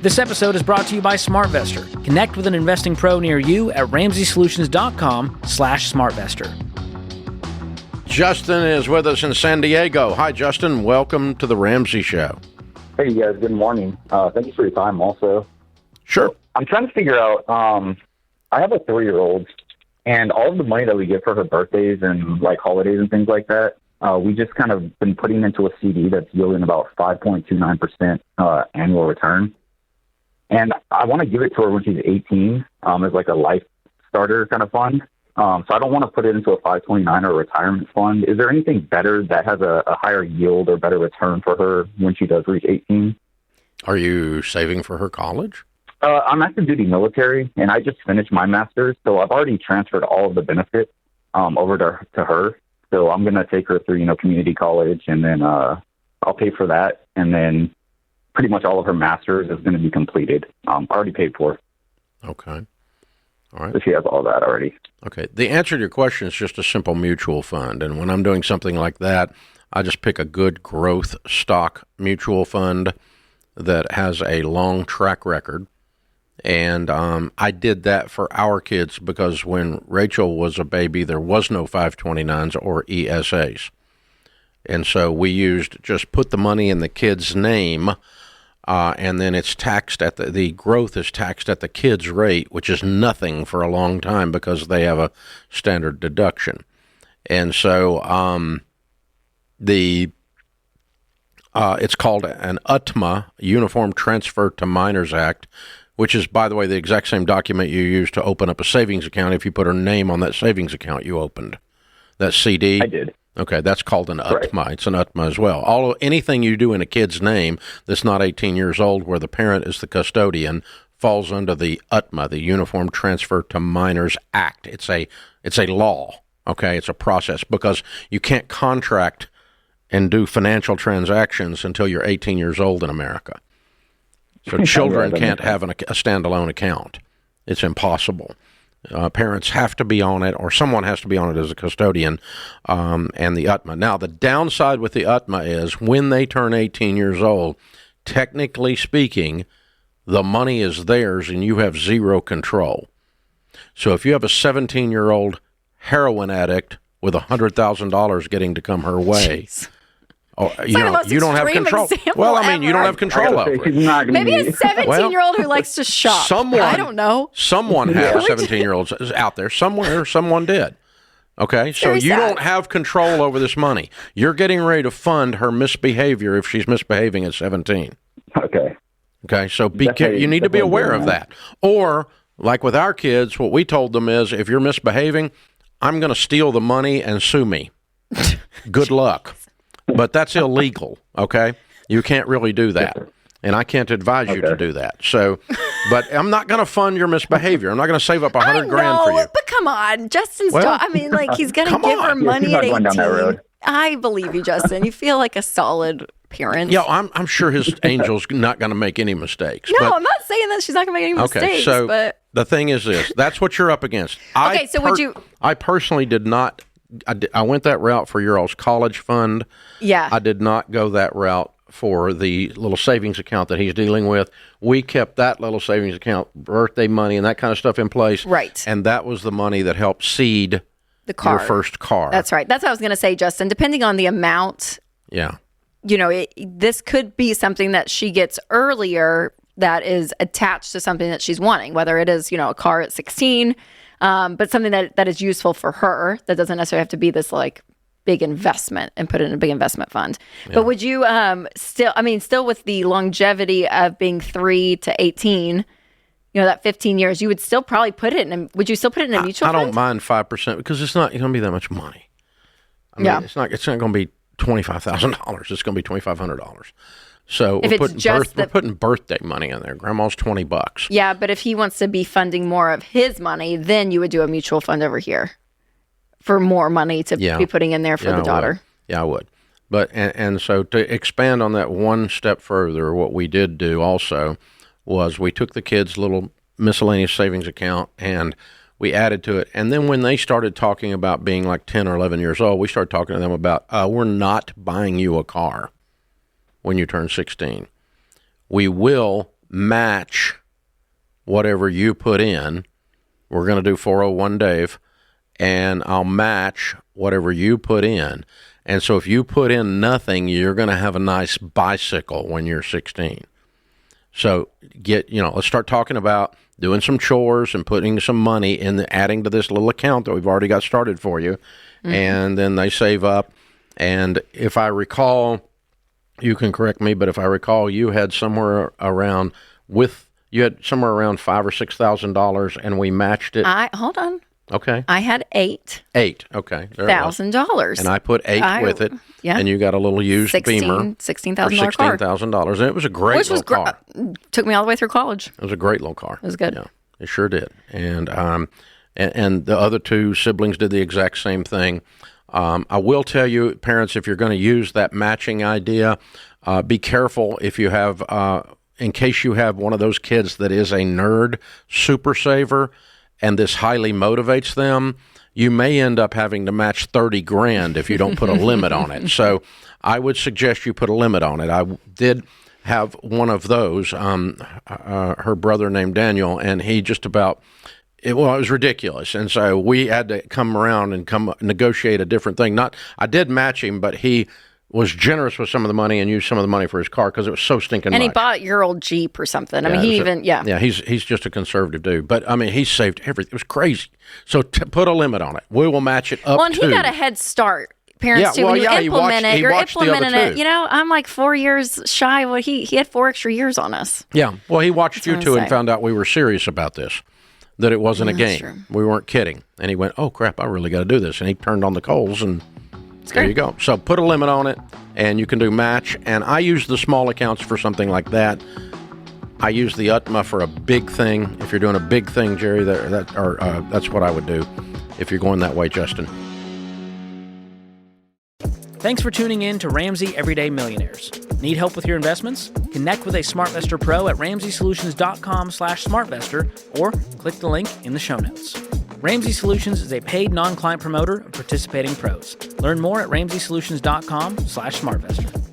This episode is brought to you by SmartVestor. Connect with an investing pro near you at RamseySolutions.com/SmartVestor. Justin is with us in San Diego. Hi, Justin. Welcome to the Ramsey Show. Hey, guys. Good morning. Thank you for your time also. Sure. I'm trying to figure out, I have a 3-year-old, and all of the money that we get for her birthdays and, like, holidays and things like that, we just kind of been putting into a CD that's yielding about 5.29% annual return. And I want to give it to her when she's 18 as, like, a life starter kind of fund. So I don't want to put it into a 529 or a retirement fund. Is there anything better that has a higher yield or better return for her when she does reach 18? Are you saving for her college? I'm active duty military, and I just finished my master's, so I've already transferred all of the benefits over to her. So I'm going to take her through, community college, and then I'll pay for that, and then pretty much all of her master's is going to be completed. Already paid for. Okay. All right. So she has all that already. Okay. The answer to your question is just a simple mutual fund. And when I'm doing something like that, I just pick a good growth stock mutual fund that has a long track record. And I did that for our kids because when Rachel was a baby, there was no 529s or ESAs. And so we just put the money in the kid's name, and then it's taxed at the growth is taxed at the kid's rate, which is nothing for a long time because they have a standard deduction. And so it's called an UTMA, Uniform Transfer to Minors Act, which is, by the way, the exact same document you use to open up a savings account if you put her name on that savings account you opened. That CD? I did. Okay, that's called an UTMA. It's an UTMA as well. Anything you do in a kid's name that's not 18 years old where the parent is the custodian falls under the UTMA, the Uniform Transfer to Minors Act. It's a law, okay? It's a process because you can't contract and do financial transactions until you're 18 years old in America. So children can't have a standalone account. It's impossible. Parents have to be on it, or someone has to be on it as a custodian, and the UTMA. Now, the downside with the UTMA is when they turn 18 years old, technically speaking, the money is theirs and you have zero control. So if you have a 17-year-old heroin addict with $100,000 getting to come her way, you don't have control. Well, you don't have control over it. Maybe a 17-year-old who likes to shop. I don't know. Someone has 17-year-olds out there. Somewhere, someone did. Okay, so you don't have control over this money. You're getting ready to fund her misbehavior if she's misbehaving at 17. Okay, so you need to be aware of that. Or, like with our kids, what we told them is, if you're misbehaving, I'm going to steal the money and sue me. Good luck. But that's illegal, okay? You can't really do that. And I can't advise you to do that. So, but I'm not going to fund your misbehavior. I'm not going to save up $100,000 for you. But come on, Justin's he's going to give her money at 18. Down that road. I believe you, Justin. You feel like a solid parent. Yeah, I'm sure his angel's not going to make any mistakes. No, I'm not saying that she's not going to make any mistakes. So but the thing is this. That's what you're up against. Okay, so would you... I personally did not... I went that route for your all's college fund. Yeah. I did not go that route for the little savings account that he's dealing with. We kept that little savings account, birthday money and that kind of stuff in place. Right. And that was the money that helped seed the car. Your first car. That's right. That's what I was going to say, Justin. Depending on the amount, this could be something that she gets earlier that is attached to something that she's wanting, whether it is, a car at 16, but something that is useful for her that doesn't necessarily have to be this like big investment and put it in a big investment fund. Yeah. But would you still with the longevity of being 3 to 18, that 15 years, you would still probably put it in would you still put it in a mutual fund? I don't mind 5% because it's not going to be that much money. It's not going to be $25,000. It's going to be $2,500. So we're putting birthday money in there. Grandma's $20. Yeah, but if he wants to be funding more of his money, then you would do a mutual fund over here for more money to be putting in there for the daughter. I would. But and so to expand on that one step further, what we did do also was we took the kids' little miscellaneous savings account and we added to it. And then when they started talking about being like 10 or 11 years old, we started talking to them about, we're not buying you a car when you turn 16. We will match whatever you put in. We're going to do 401 Dave, and I'll match whatever you put in. And so if you put in nothing, you're going to have a nice bicycle when you're 16. So let's start talking about doing some chores and putting some money in, adding to this little account that we've already got started for you. Mm-hmm. And then they save up. And if I recall, you can correct me, but if I recall, you had somewhere around $5,000 or $6,000, and we matched it. Hold on. Okay. I had $8. Okay. $1,000. And I put $8 with it. Yeah. And you got a little used Beamer. $16,000 car. $16,000. And it was a great little car. Took me all the way through college. It was a great little car. It was good. Yeah, it sure did. And the other two siblings did the exact same thing. I will tell you, parents, if you're going to use that matching idea, be careful if you have, in case you have one of those kids that is a nerd super saver, and this highly motivates them, you may end up having to match $30,000 if you don't put a limit on it. So I would suggest you put a limit on it. I did have one of those, her brother named Daniel, and he just about, it was ridiculous. And so we had to come around and negotiate a different thing. I did match him, but he was generous with some of the money and used some of the money for his car because it was so stinking much. And he bought your old Jeep or something. I mean, Yeah, he's just a conservative dude. But, I mean, he saved everything. It was crazy. So put a limit on it. We will match it up to. Well, and he got a head start. Parents too. When you implement it, you're implementing it. I'm like 4 years shy. Well, he had 4 extra years on us. Yeah. Well, he watched you two and found out we were serious about this, that it wasn't a game. True. We weren't kidding. And he went, oh, crap, I really got to do this. And he turned on the coals, and there you go. So put a limit on it, and you can do match. And I use the small accounts for something like that. I use the UTMA for a big thing. If you're doing a big thing, Jerry, that's what I would do if you're going that way, Justin. Thanks for tuning in to Ramsey Everyday Millionaires. Need help with your investments? Connect with a SmartVestor Pro at RamseySolutions.com/SmartVestor or click the link in the show notes. Ramsey Solutions is a paid non-client promoter of participating pros. Learn more at RamseySolutions.com/SmartVestor.